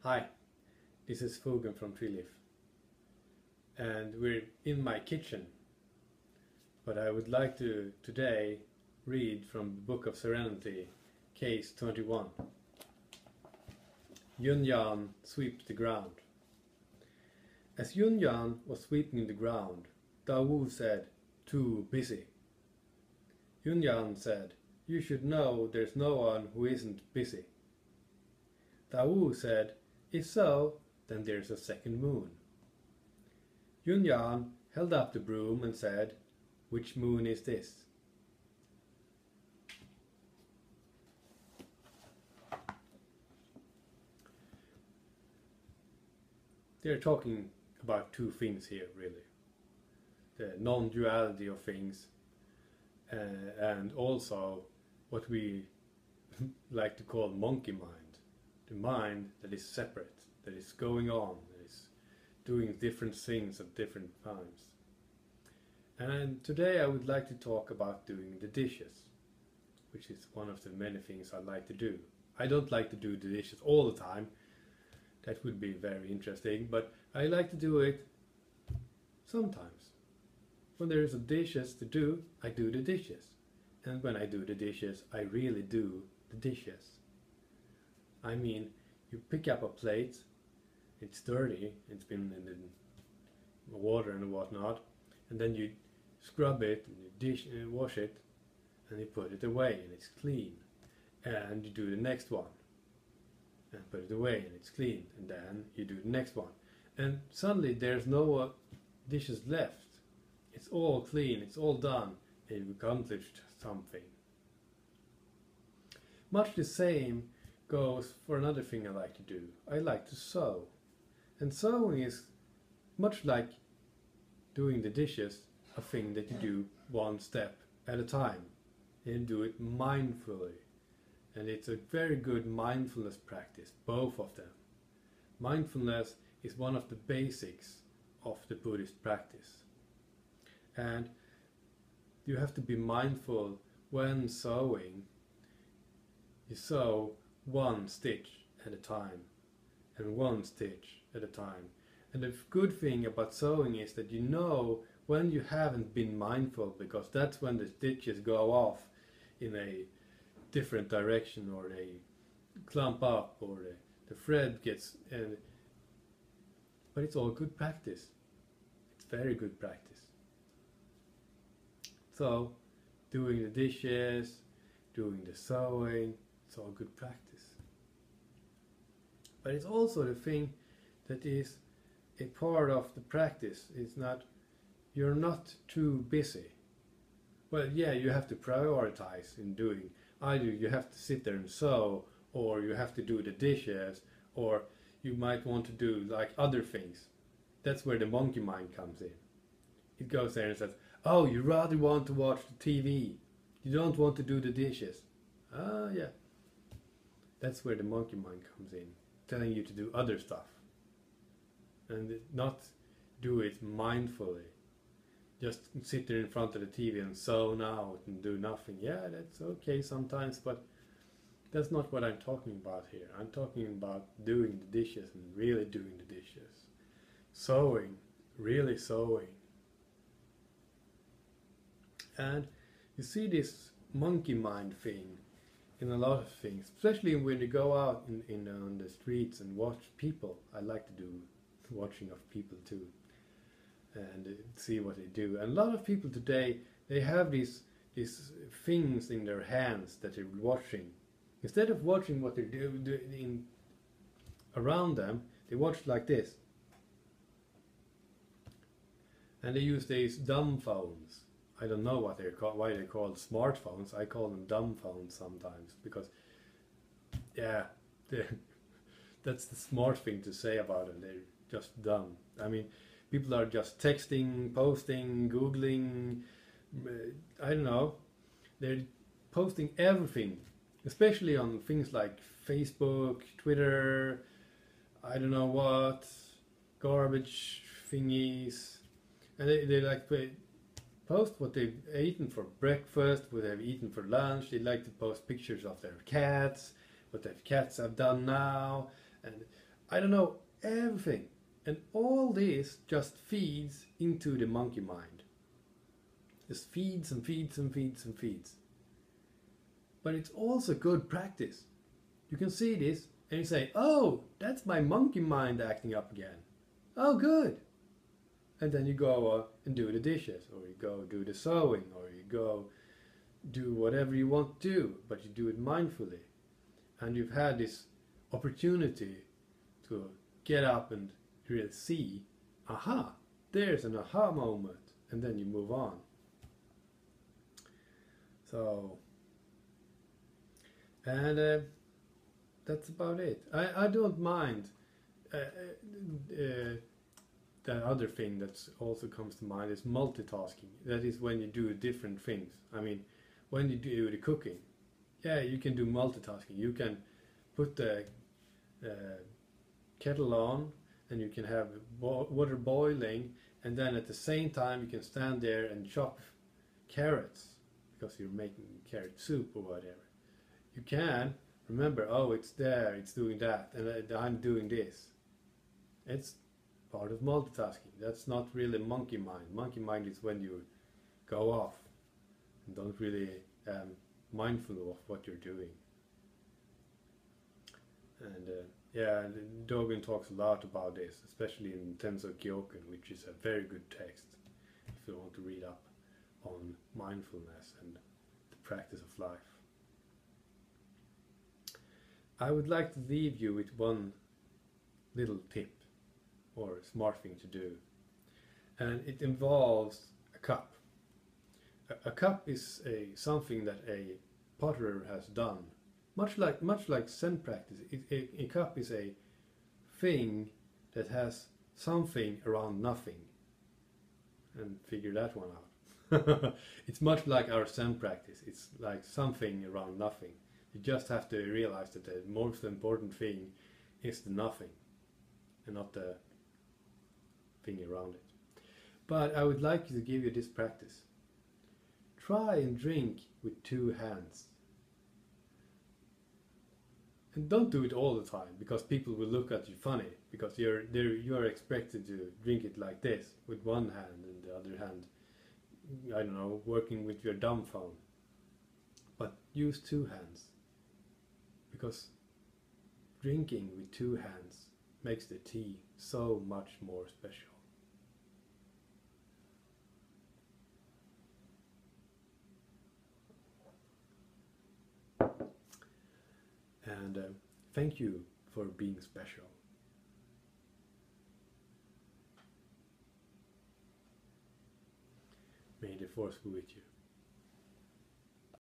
Hi, this is Fugen from Treeleaf, and we're in my kitchen, but I would like to today read from the Book of Serenity, Case 21. Yun-Yan sweeps the ground. As Yun-Yan was sweeping the ground, Dawu said, "Too busy." Yun-Yan said, "You should know there's no one who isn't busy." Dawu said, "If so, then there's a second moon." Yun-Yan held up the broom and said, "Which moon is this?" They're talking about two things here, really. The non-duality of things and also what we like to call monkey mind. The mind that is separate, that is going on, that is doing different things at different times. And today I would like to talk about doing the dishes, which is one of the many things I like to do. I don't like to do the dishes all the time. That would be very interesting, but I like to do it sometimes. When there is a dishes to do, I do the dishes. And when I do the dishes, I really do the dishes. I mean, you pick up a plate, it's dirty, it's been in the water and whatnot, and then you scrub it, and you wash it, and you put it away, and it's clean. And you do the next one, and put it away, and it's clean, and then you do the next one. And suddenly there's no dishes left. It's all clean, it's all done, and you've accomplished something. Much the same goes for another thing I like to do. I like to sew. And sewing is much like doing the dishes, a thing that you do one step at a time. And do it mindfully. And it's a very good mindfulness practice, both of them. Mindfulness is one of the basics of the Buddhist practice. And you have to be mindful when sewing. You sew one stitch at a time, and one stitch at a time. And the good thing about sewing is that you know when you haven't been mindful, because that's when the stitches go off in a different direction, or they clump up, or the thread gets... but it's all good practice. It's very good practice. So, doing the dishes, doing the sewing, it's all good practice. But it's also the thing that is a part of the practice. It's not, you're not too busy. Well, yeah, you have to prioritize in doing. Either you have to sit there and sew, or you have to do the dishes, or you might want to do like other things. That's where the monkey mind comes in. It goes there and says, "Oh, you rather want to watch the TV. You don't want to do the dishes." Ah, yeah. That's where the monkey mind comes in, telling you to do other stuff. And not do it mindfully. Just sit there in front of the TV and zone out and do nothing. Yeah, that's okay sometimes, but that's not what I'm talking about here. I'm talking about doing the dishes and really doing the dishes. Sewing, really sewing. And you see this monkey mind thing in a lot of things, especially when you go out on the streets and watch people. I like to do watching of people too, and see what they do. And a lot of people today, they have these things in their hands that they're watching. Instead of watching what they're doing around them, they watch like this. And they use these dumb phones. I don't know what they're called, why they're called smartphones. I call them dumb phones sometimes, because, yeah, that's the smart thing to say about them. They're just dumb. I mean, people are just texting, posting, Googling, I don't know. They're posting everything, especially on things like Facebook, Twitter, I don't know what, garbage thingies. And they like to post what they've eaten for breakfast, what they've eaten for lunch. They like to post pictures of their cats, what their cats have done now, and I don't know everything. And all this just feeds into the monkey mind. Just feeds and feeds and feeds and feeds. But it's also good practice. You can see this and you say, oh, that's my monkey mind acting up again. Oh, good. And then you go and do the dishes, or you go do the sewing, or you go do whatever you want to do, but you do it mindfully. And you've had this opportunity to get up and really see, aha, there's an aha moment, and then you move on. So, and that's about it. I don't mind. The other thing that also comes to mind is multitasking. That is when you do different things. I mean, when you do the cooking, yeah, you can do multitasking. You can put the kettle on, and you can have water boiling, and then at the same time you can stand there and chop carrots because you're making carrot soup or whatever. You can remember, oh, it's there, it's doing that, and I'm doing this. It's part of multitasking. That's not really monkey mind. Monkey mind is when you go off and don't really mindful of what you're doing. And yeah, and Dogen talks a lot about this, especially in Tenso Gyoken, which is a very good text if you want to read up on mindfulness and the practice of life. I would like to leave you with one little tip or smart thing to do, and it involves a cup. A cup is something that a potter has done, much like Zen practice. A cup is a thing that has something around nothing, and figure that one out. It's much like our Zen practice. It's like something around nothing. You just have to realize that the most important thing is the nothing, and not the thing around it. But I would like to give you this practice. Try and drink with two hands. And don't do it all the time, because people will look at you funny, because you are expected to drink it like this, with one hand, and the other hand, I don't know, working with your dumb phone. But use two hands, because drinking with two hands makes the tea so much more special. And thank you for being special. May the force be with you.